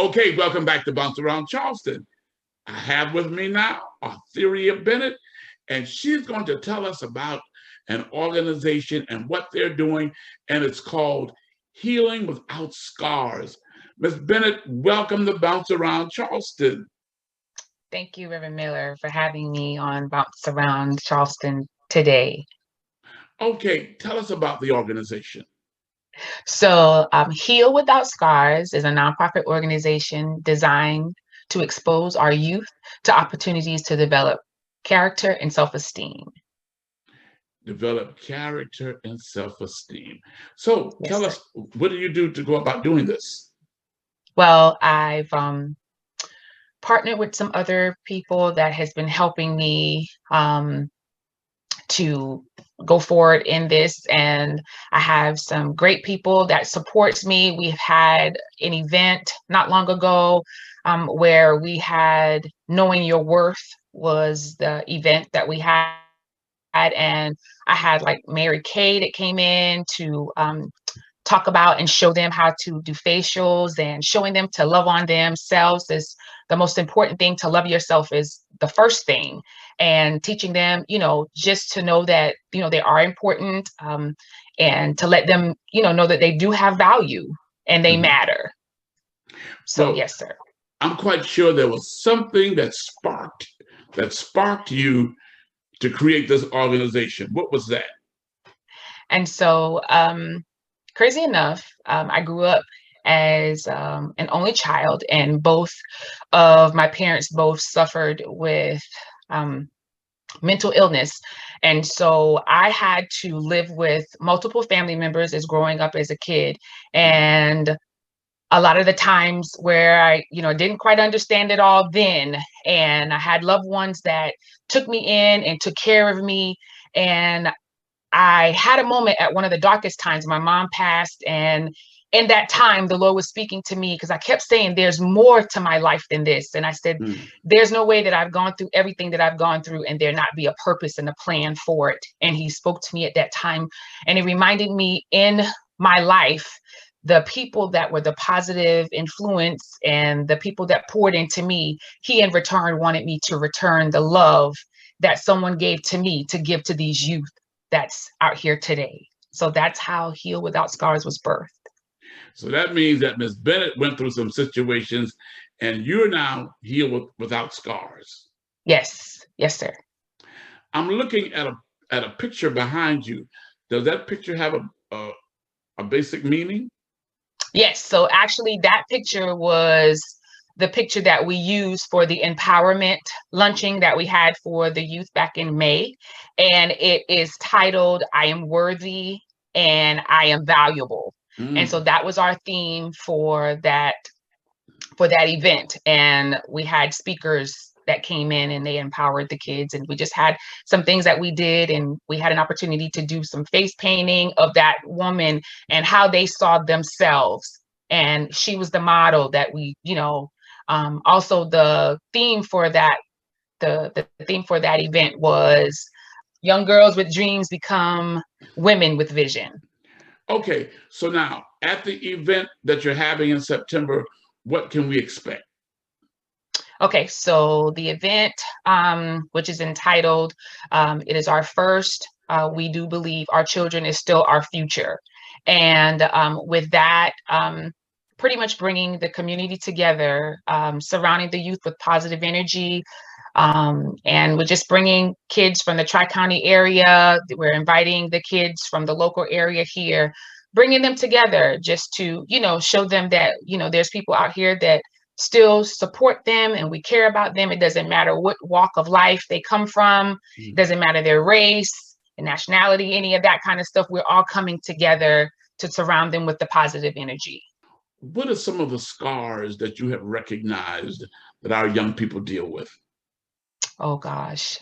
Okay, welcome back to Bounce Around Charleston. I have with me now Artheria Bennett, and she's going to tell us about an organization and what they're doing, and it's called Healing Without Scars. Ms. Bennett, welcome to Bounce Around Charleston. Thank you, Reverend Miller, for having me on Bounce Around Charleston today. Okay, tell us about the organization. So, Heal Without Scars is a nonprofit organization designed to expose our youth to opportunities to develop character and self-esteem. Develop character and self-esteem. So Yes, tell sir. us, what do you do to go about doing this? Well, I've partnered with some other people that has been helping me to go forward in this, and I have some great people that supports me. We've had an event not long ago where we had Knowing Your Worth was the event that we had, and I had like Mary Kay that came in to talk about and show them how to do facials, and showing them to love on themselves is the most important thing. To love yourself is the first thing, and teaching them, just to know that, they are important, and to let them, know that they do have value and they Mhm. matter. So Well, yes, sir. I'm quite sure there was something that sparked you to create this organization. What was that? And so, crazy enough, I grew up as an only child, and both of my parents both suffered with mental illness. And so I had to live with multiple family members as growing up as a kid. And a lot of the times where I, didn't quite understand it all then, and I had loved ones that took me in and took care of me. And I had a moment at one of the darkest times. My mom passed, and in that time, the Lord was speaking to me because I kept saying, "There's more to my life than this." And I said, Mm. "There's no way that I've gone through everything that I've gone through and there not be a purpose and a plan for it." And He spoke to me at that time, and He reminded me in my life, the people that were the positive influence and the people that poured into me, He in return wanted me to return the love that someone gave to me to give to these youth that's out here today. So that's how Heal Without Scars was birthed. So that means that Ms. Bennett went through some situations and you're now healed without scars. Yes, yes, sir. I'm looking at a picture behind you. Does that picture have a basic meaning? Yes. So actually, that picture was the picture that we used for the empowerment luncheon that we had for the youth back in May. And it is titled, "I Am Worthy and I Am Valuable." And so Mm. that was our theme for that event. And we had speakers that came in and they empowered the kids, and we just had some things that we did, and we had an opportunity to do some face painting of that woman and how they saw themselves, and she was the model that we, also the theme for that, the theme for that event was young girls with dreams become women with vision. Okay, so now at the event that you're having in September, what can we expect? Okay, so the event, which is entitled, it is our first, we do believe our children is still our future. And with that, pretty much bringing the community together, surrounding the youth with positive energy. And we're just bringing kids from the Tri-County area. We're inviting the kids from the local area here, bringing them together just to, show them that, there's people out here that still support them and we care about them. It doesn't matter what walk of life they come from. It doesn't matter their race and nationality, any of that kind of stuff. We're all coming together to surround them with the positive energy. What are some of the scars that you have recognized that our young people deal with? Oh gosh.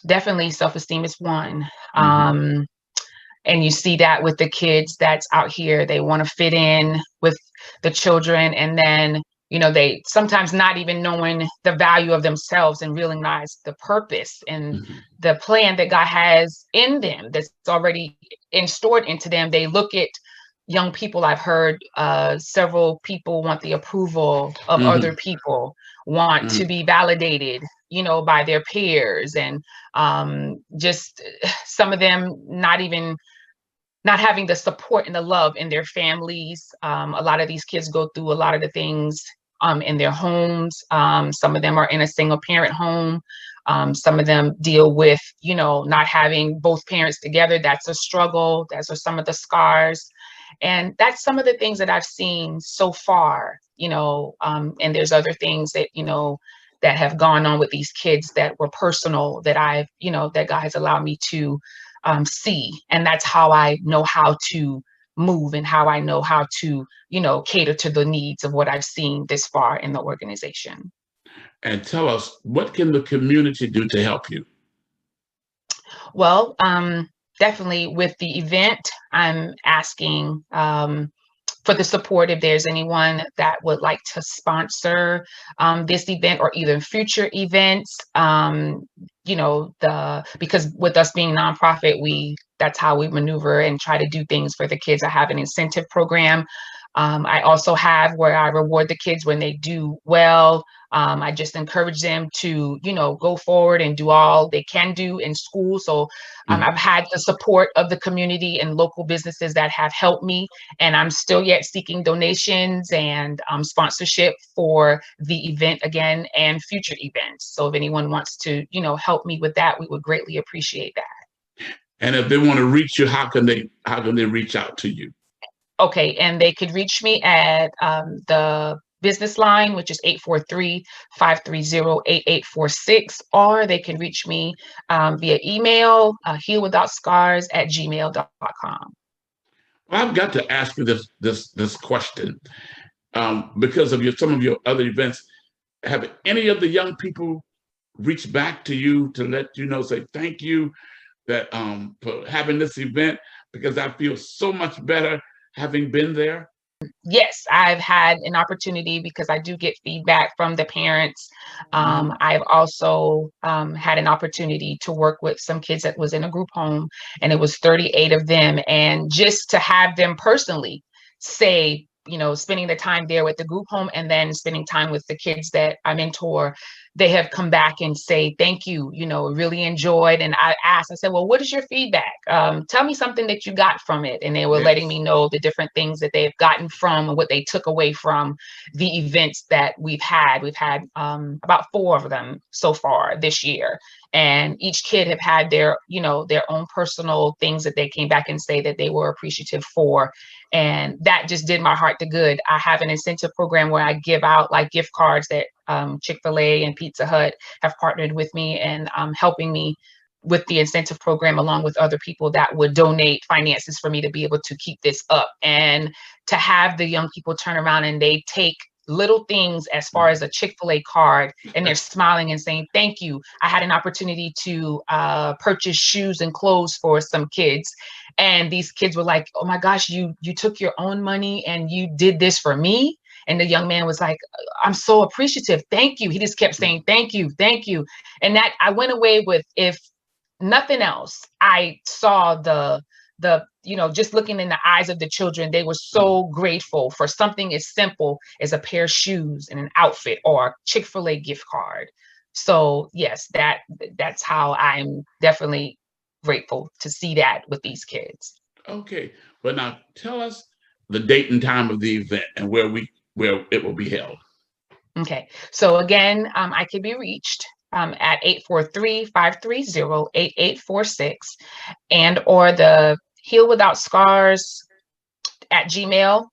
Definitely self-esteem is one. Mm-hmm. And you see that with the kids that's out here. They want to fit in with the children, and then, they sometimes not even knowing the value of themselves and realize the purpose and Mm-hmm. the plan that God has in them that's already stored into them. They look at young people, I've heard several people want the approval of Hmm. other people, want to be validated, by their peers, and just some of them not having the support and the love in their families. A lot of these kids go through a lot of the things in their homes. Some of them are in a single parent home. Some of them deal with, not having both parents together. That's a struggle. Those are some of the scars. And that's some of the things that I've seen so far, and there's other things that, that have gone on with these kids that were personal, that that God has allowed me to see. And that's how I know how to move, and how I know how to, cater to the needs of what I've seen this far in the organization. And tell us, what can the community do to help you? Well, definitely with the event, I'm asking for the support if there's anyone that would like to sponsor this event or even future events. Because with us being nonprofit, that's how we maneuver and try to do things for the kids. I have an incentive program. I also have where I reward the kids when they do well. I just encourage them to, go forward and do all they can do in school. So Mhm. I've had the support of the community and local businesses that have helped me, and I'm still yet seeking donations and sponsorship for the event again and future events. So if anyone wants to, help me with that, we would greatly appreciate that. And if they want to reach you, how can they reach out to you? Okay, and they could reach me at the business line, which is 843-530-8846, or they can reach me via email, healwithoutscars@gmail.com. Well, I've got to ask you this question because of some of your other events. Have any of the young people reached back to you to let you know, say thank you that for having this event, because I feel so much better having been there? Yes, I've had an opportunity because I do get feedback from the parents. I've also had an opportunity to work with some kids that was in a group home, and it was 38 of them. And just to have them personally say, spending the time there with the group home and then spending time with the kids that I mentor, they have come back and say, thank you, really enjoyed. And I said, well, what is your feedback? Tell me something that you got from it. And they were letting Yes. me know the different things that they've gotten from and what they took away from the events that we've had. We've had about 4 of them so far this year. And each kid have had their, their own personal things that they came back and say that they were appreciative for. And that just did my heart to good. I have an incentive program where I give out like gift cards that Chick-fil-A and Pizza Hut have partnered with me and helping me with the incentive program, along with other people that would donate finances for me to be able to keep this up. And to have the young people turn around and they take little things as far as a Chick-fil-A card, and they're smiling and saying thank you. I had an opportunity to purchase shoes and clothes for some kids, and these kids were like, oh my gosh, you took your own money and you did this for me. And the young man was like, I'm so appreciative, thank you. He just kept saying thank you, thank you. And that I went away with, if nothing else, I saw just looking in the eyes of the children, they were so grateful for something as simple as a pair of shoes and an outfit or a Chick-fil-A gift card. So yes, that's how I'm definitely grateful to see that with these kids. Okay. But now tell us the date and time of the event and where it will be held. Okay, so again, I can be reached at 843-530-8846, and or the Heal Without Scars at gmail.com.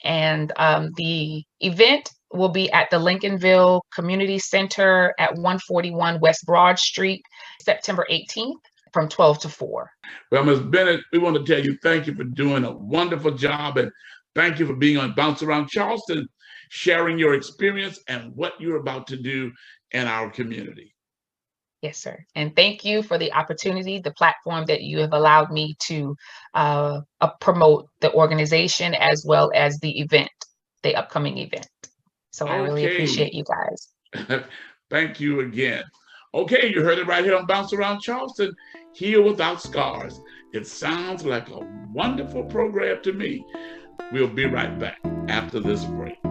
And the event will be at the Lincolnville Community Center at 141 West Broad Street, September 18th from 12 to 4. Well, Ms. Bennett, we want to tell you thank you for doing a wonderful job, and thank you for being on Bounce Around Charleston, sharing your experience and what you're about to do in our community. Yes, sir. And thank you for the opportunity, the platform that you have allowed me to promote the organization as well as the event, the upcoming event. So I really Okay. appreciate you guys. Thank you again. Okay, you heard it right here on Bounce Around Charleston, Heal Without Scars. It sounds like a wonderful program to me. We'll be right back after this break.